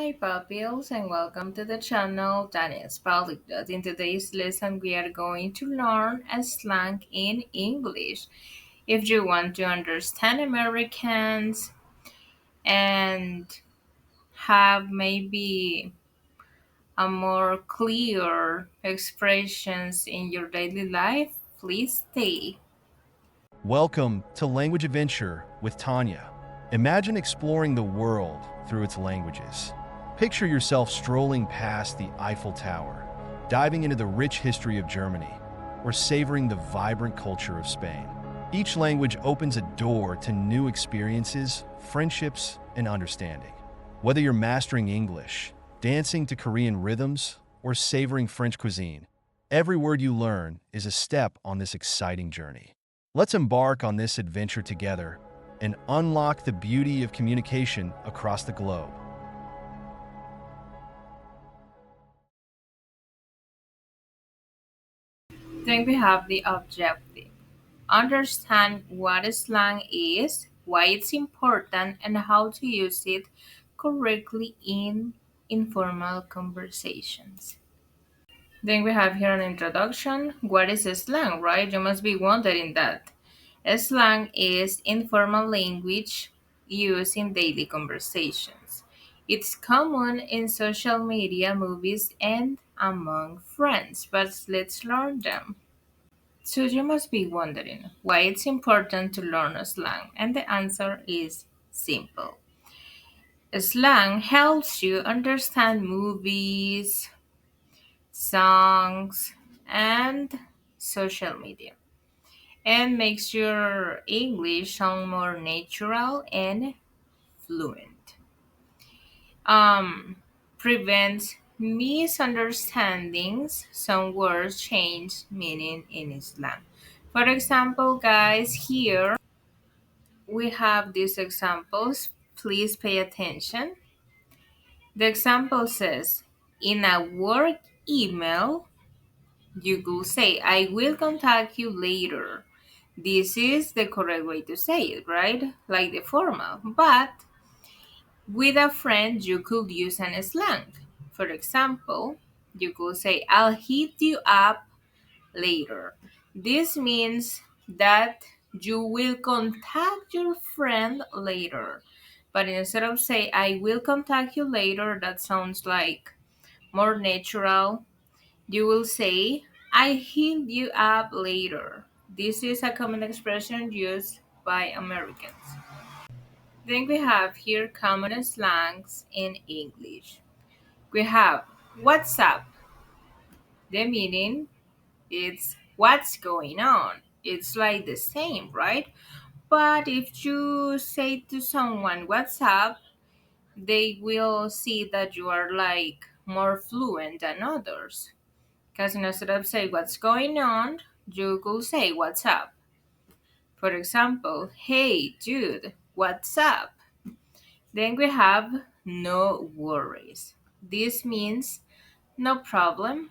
Hi, pupils, and welcome to the channel Daniel's Polyglot. In today's lesson, we are going to learn a slang in English. If you want to understand Americans and have maybe a more clear expressions in your daily life, please stay. Welcome to Language Adventure with Tanya. Imagine exploring the world through its languages. Picture yourself strolling past the Eiffel Tower, diving into the rich history of Germany, or savoring the vibrant culture of Spain. Each language opens a door to new experiences, friendships, and understanding. Whether you're mastering English, dancing to Korean rhythms, or savoring French cuisine, every word you learn is a step on this exciting journey. Let's embark on this adventure together and unlock the beauty of communication across the globe. Then we have the objective. Understand what slang is, why it's important, and how to use it correctly in informal conversations. Then we have here an introduction. What is slang, right? You must be wondering that. Slang is informal language used in daily conversations. It's common in social media, movies, and among friends, but let's learn them. So you must be wondering why it's important to learn slang, and the answer is simple. Slang helps you understand movies, songs, and social media, and makes your English sound more natural and fluent. Um, Prevents misunderstandings. Some words change meaning in slang. For example, guys, here we have these examples. Please pay attention. The example says, in a work email, you could say, I will contact you later. This is the correct way to say it, right? Like the formal. But with a friend, you could use an slang. For example, you could say, I'll hit you up later. This means that you will contact your friend later. But instead of say I will contact you later, that sounds like more natural. You will say I hit you up later. This is a common expression used by Americans. Then we have here common slangs in English. We have what's up. The meaning it's what's going on. It's like the same, right? But if you say to someone what's up, they will see that you are like more fluent than others. Because instead of say what's going on, you could say what's up. For example, hey dude, what's up? Then we have no worries. This means no problem.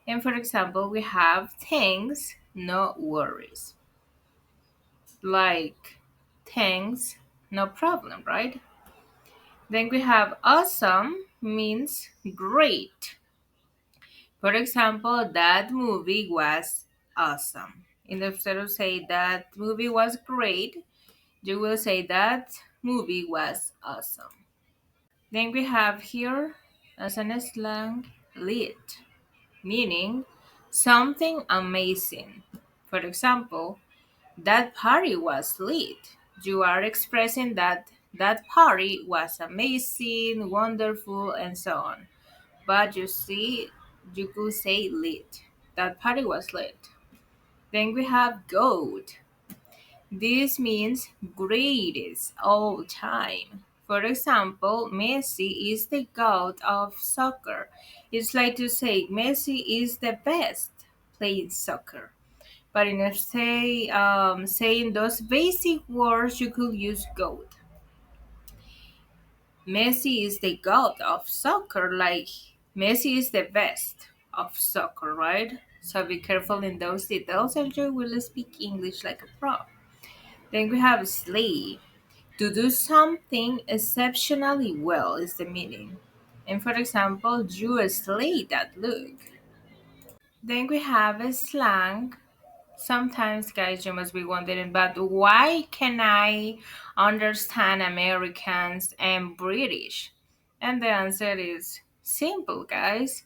And for example, we have thanks, no worries. Like thanks, no problem, right? Then we have awesome means great. For example, that movie was awesome. Instead of say that movie was great, you will say that movie was awesome. Then we have here as an slang lit, meaning something amazing. For example, that party was lit. You are expressing that that party was amazing, wonderful, and so on. But you see, you could say lit. That party was lit. Then we have GOAT. This means greatest all time. For example, Messi is the GOAT of soccer. It's like to say Messi is the best playing soccer. But instead saying those basic words, you could use GOAT. Messi is the GOAT of soccer, like Messi is the best of soccer, right? So be careful in those details and you will speak English like a pro. Then we have slay. To do something exceptionally well is the meaning. And for example, you slay that look. Then we have a slang. Sometimes, guys, you must be wondering, but why can I understand Americans and British? And the answer is simple, guys.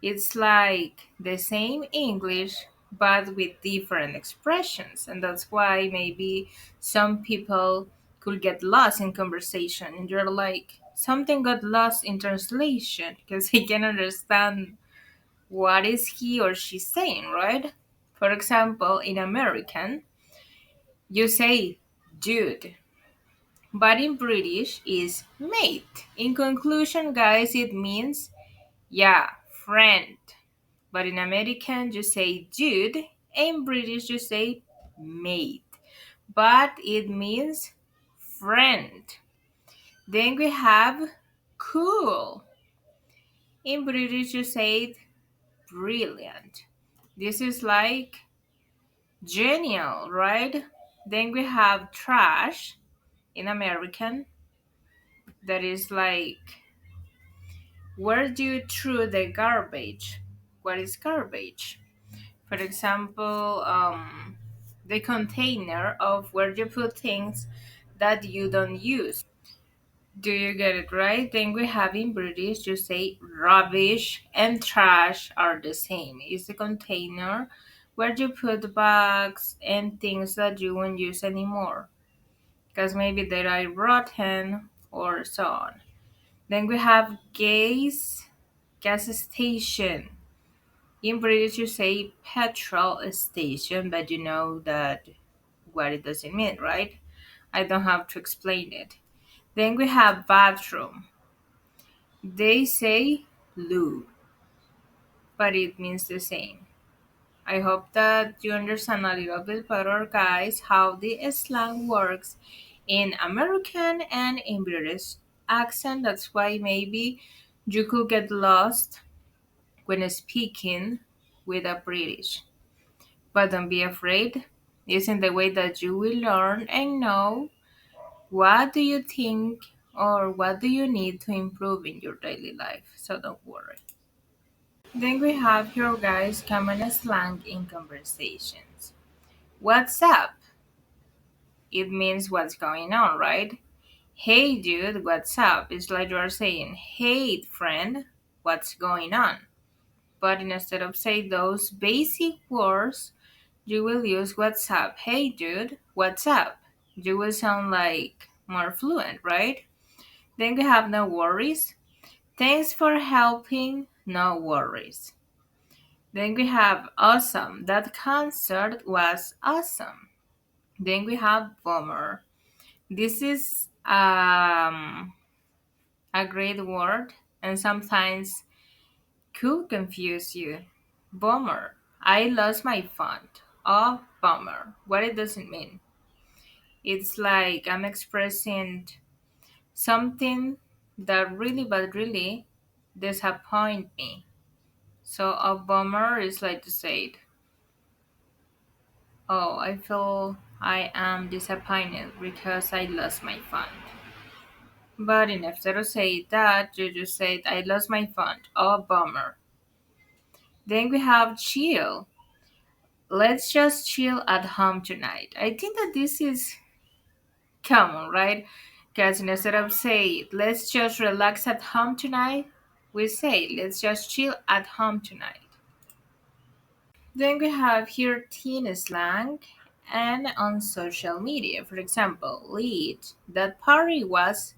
It's like the same English, but with different expressions. And that's why maybe some people could get lost in conversation. And you're like, something got lost in translation because he can understand what is he or she saying, right? For example, in American, you say dude, but in British is mate. In conclusion, guys, it means yeah, friend. But in American, you say dude, in British, you say mate. But it means friend. Then we have cool. In British, you say brilliant. This is like genial, right? Then we have trash in American, that is like where do you throw the garbage? What is garbage? For example, the container of where you put things that you don't use. Do you get it right? Then we have in British, you say rubbish and trash are the same. It's a container where you put bags and things that you won't use anymore because maybe they are rotten or so on. Then we have gas station. In British, you say petrol station, but you know that what it doesn't mean, right? I don't have to explain it. Then we have bathroom. They say loo, but it means the same. I hope that you understand a little bit better, guys, how the slang works in American and in British accent. That's why maybe you could get lost when speaking with a British. But don't be afraid. It's in the way that you will learn and know what do you think or what do you need to improve in your daily life. So don't worry. Then we have here, guys, common slang in conversations. What's up? It means what's going on, right? Hey dude, what's up? It's like you are saying, hey friend, what's going on? But instead of say those basic words, you will use what's up. Hey dude, what's up? You will sound like more fluent, right? Then we have no worries. Thanks for helping, no worries. Then we have awesome. That concert was awesome. Then we have bummer. This is a great word and sometimes could confuse you. Bummer. I lost my font. Oh, bummer. What it doesn't mean. It's like I'm expressing something that really, but really disappoint me. So a bummer is like to say, oh, I feel I am disappointed because I lost my font. But instead of say that, you just said I lost my font. Oh, bummer. Then we have chill. Let's just chill at home tonight. I think that this is common, right? Because instead of say let's just relax at home tonight, we say let's just chill at home tonight. Then we have here teen slang and on social media. For example, lit. That party was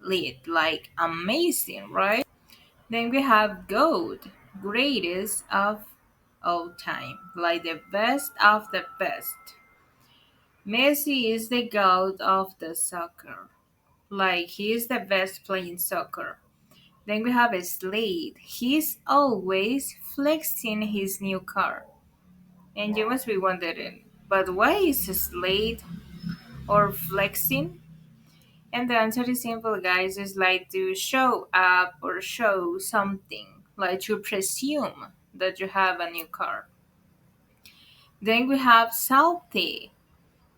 lit, like amazing, right? Then we have GOAT, greatest of all time, like the best of the best. Messi is the GOAT of the soccer, like he is the best playing soccer. Then we have a Slade. He's always flexing his new car. And you must be wondering, but why is Slade or flexing? And the answer is simple, guys. It's like to show up or show something, like to presume that you have a new car. Then we have salty.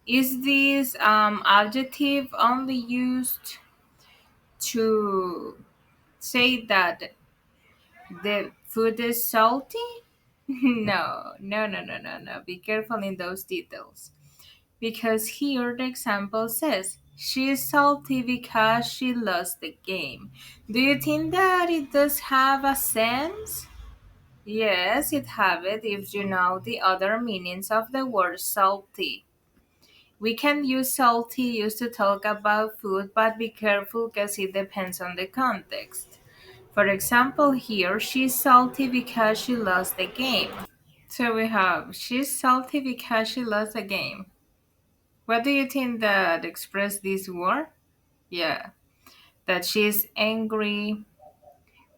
Is this adjective only used to say that the food is salty? No, no, no, no, no, no. Be careful in those details. Because here the example says, she is salty because she lost the game. Do you think that it does have a sense? Yes, it have it if you know the other meanings of the word salty. We can use salty used to talk about food, but be careful because it depends on the context. For example, here, she's salty because she lost the game. So we have, she's salty because she lost the game. What do you think that express this word? Yeah, that she's angry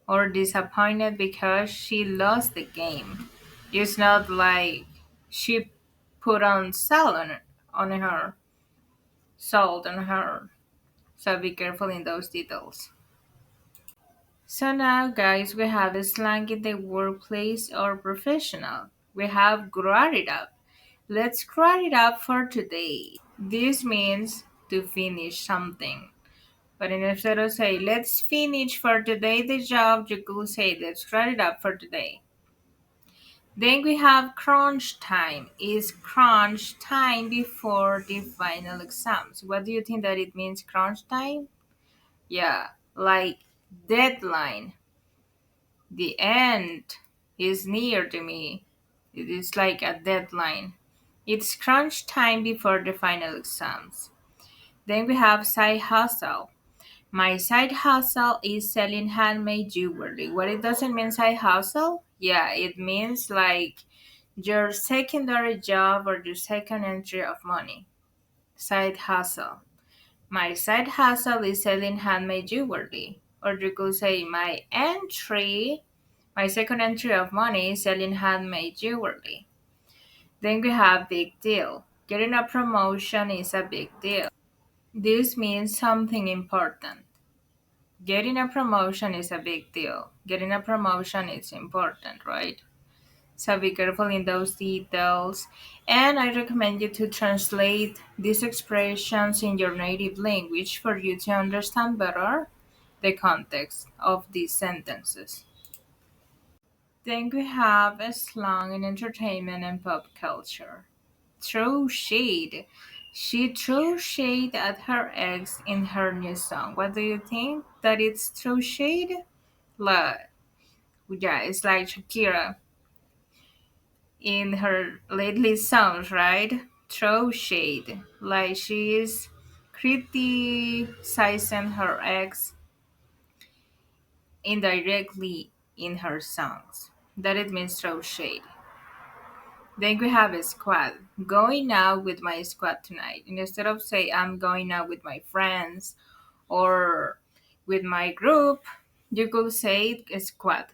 or disappointed because she lost the game. It's not like she put on on her, salt on her. So be careful in those details. So now, guys, we have a slang in the workplace or professional. We have grow it up. Let's grow it up for today. This means to finish something. But instead of say, let's finish for today the job, you could say, let's grow it up for today. Then we have crunch time. Is crunch time before the final exams? What do you think that it means, crunch time? Yeah, like deadline. The end is near to me. It is like a deadline. It's crunch time before the final exams. Then we have side hustle. My side hustle is selling handmade jewelry. What it doesn't mean side hustle? Yeah, it means like your secondary job or your second entry of money. Side hustle. My side hustle is selling handmade jewelry. Or you could say my second entry of money is selling handmade jewelry. Then we have big deal. Getting a promotion is a big deal. This means something important. Getting a promotion is a big deal. Getting a promotion is important, right? So be careful in those details. And I recommend you to translate these expressions in your native language for you to understand better the context of these sentences. Then we have a slang in entertainment and pop culture. Throw shade. She threw shade at her ex in her new song. What do you think? That it's throw shade? Like, yeah, it's like Shakira in her lately songs, right? Throw shade. Like she is criticizing her ex indirectly in her songs. That it means throw shade. Then we have a squad. Going out with my squad tonight. Instead of say I'm going out with my friends or with my group, you could say a squad.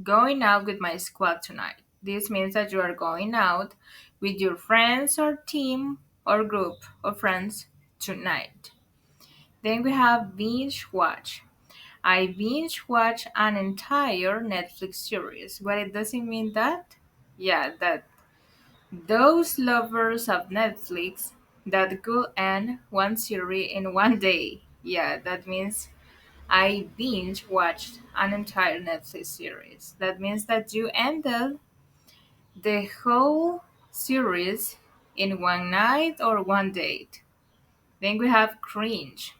Going out with my squad tonight. This means that you are going out with your friends or team or group of friends tonight. Then we have binge watch. I binge watch an entire Netflix series. Well, it doesn't mean that. Yeah, that those lovers of Netflix that could end one series in one day. Yeah, that means I binge watched an entire Netflix series. That means that you ended the whole series in one night or one date. Then we have cringe.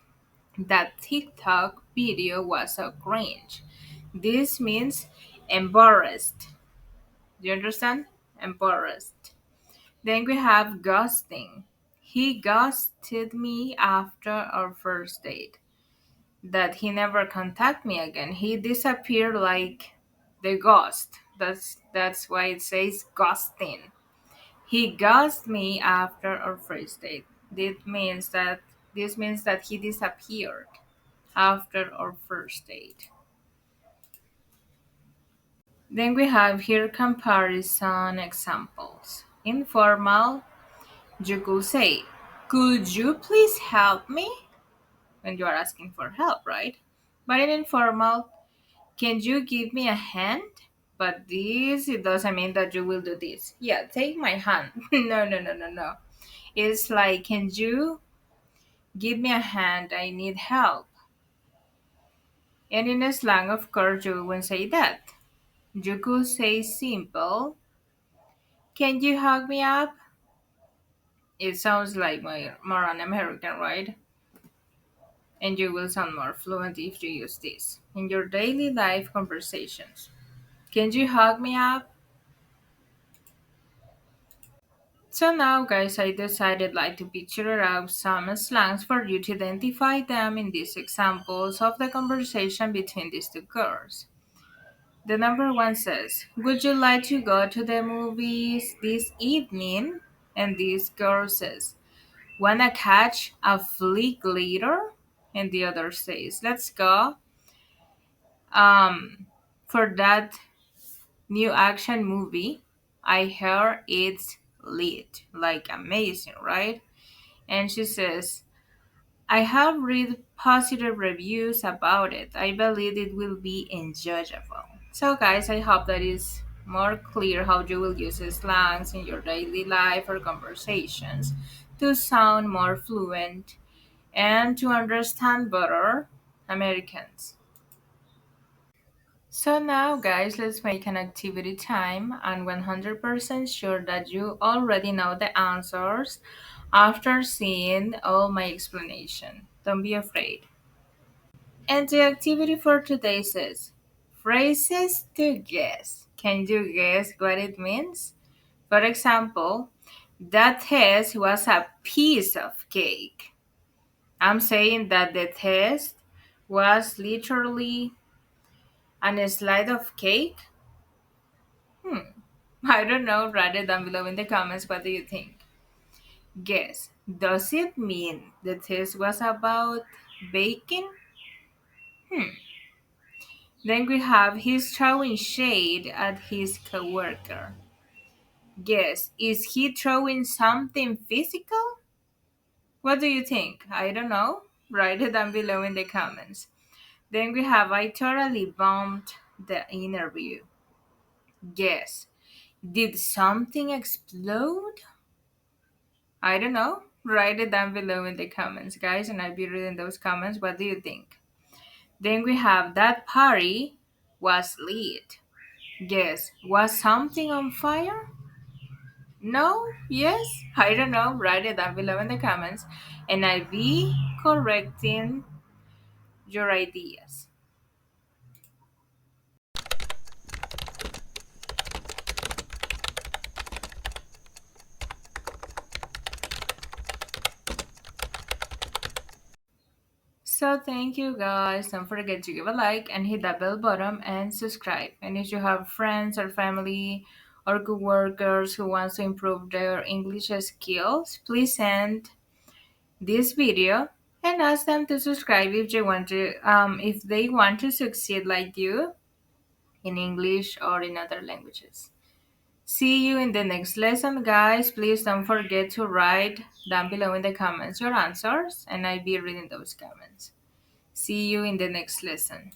That TikTok video was so cringe. This means embarrassed. Do you understand? Embarrassed. Then we have ghosting. He ghosted me after our first date. That he never contacted me again. He disappeared like the ghost. That's why it says ghosting. He ghosted me after our first date. This means that he disappeared after our first date. Then we have here comparison examples. Informal, you could say, could you please help me? When you are asking for help, right? But in informal, can you give me a hand? But this, it doesn't mean that you will do this. Yeah, take my hand. No, no, no, no, no. It's like, can you give me a hand? I need help. And in slang, of course, you wouldn't say that. You could say simple, can you hug me up? It sounds like more an American, right? And you will sound more fluent if you use this in your daily life conversations. Can you hug me up? So now guys, I decided like to picture out some slangs for you to identify them in these examples of the conversation between these two girls. The number one says, would you like to go to the movies this evening? And this girl says, wanna catch a flick later? And the other says, let's go um, for that new action movie. I heard it's lit, like amazing, right? And she says, I have read positive reviews about it. I believe it will be enjoyable. So, guys, I hope that is more clear how you will use slangs in your daily life or conversations to sound more fluent and to understand better Americans. So now guys, let's make an activity time. I'm 100% sure that you already know the answers after seeing all my explanation. Don't be afraid. And the activity for today says phrases to guess. Can you guess what it means? For example, that test was a piece of cake. I'm saying that the test was literally a slide of cake. Hmm. I don't know. Write it down below in the comments. What do you think? Guess. Does it mean the test was about baking? Hmm. Then we have he's throwing shade at his coworker. Guess. Is he throwing something physical? What do you think? I don't know. Write it down below in the comments. Then we have I totally bombed the interview. Guess. Did something explode? I don't know. Write it down below in the comments, guys, and I'll be reading those comments. What do you think? Then we have that party was lit. Guess, was something on fire? No? Yes? I don't know. Write it down below in the comments, and I'll be correcting your ideas. So thank you guys. Don't forget to give a like and hit that bell button and subscribe. And if you have friends or family or coworkers who wants to improve their English skills, please send this video and ask them to subscribe if they want to if they want to succeed like you in English or in other languages. See you in the next lesson, guys. Please don't forget to write down below in the comments your answers and I'll be reading those comments. See you in the next lesson.